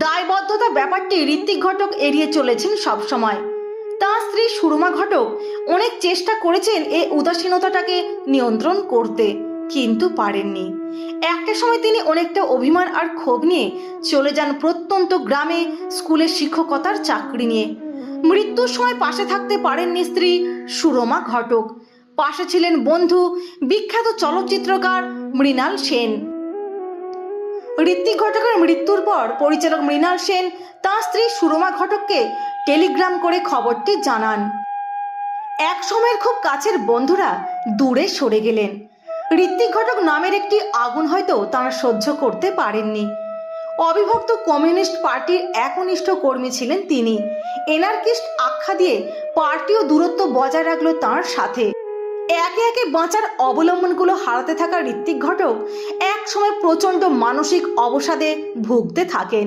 দায়বদ্ধতা ব্যাপারটি ঋত্বিক ঘটক এড়িয়ে চলেছেন সবসময়। তার স্ত্রী সুরমা ঘটক অনেক চেষ্টা করেছেন এই উদাসীনতাটাকে নিয়ন্ত্রণ করতে, কিন্তু পারেননি। একটা সময় তিনি অনেকটা অভিমান আর ক্ষোভ নিয়ে চলে যান প্রত্যন্ত গ্রামে স্কুলের শিক্ষকতার চাকরি নিয়ে। মৃত্যুর সময় পাশে থাকতে পারেননি স্ত্রী সুরমা ঘটক। পাশে ছিলেন বন্ধু বিখ্যাত চলচ্চিত্রকার মৃণাল সেন। ঋত্বিক ঘটকের মৃত্যুর পর পরিচালক মৃণাল সেন তার স্ত্রী সুরমা ঘটককে টেলিগ্রাম করে খবরটি জানান। এক সময়ের খুব কাছের বন্ধুরা দূরে সরে গেলেন। ঋত্বিক ঘটক নামের একটি আগুন হয়তো তাঁরা সহ্য করতে পারেননি। অবিভক্ত কমিউনিস্ট পার্টির একনিষ্ঠ কর্মী ছিলেন তিনি। এনার্কিস্ট আখ্যা দিয়ে পার্টিও দূরত্ব বজায় রাখলো তাঁর সাথে। একে একে বাঁচার অবলম্বনগুলো হারাতে থাকা ঋত্বিক ঘটক এক সময় প্রচণ্ড মানসিক অবসাদে ভুগতে থাকেন।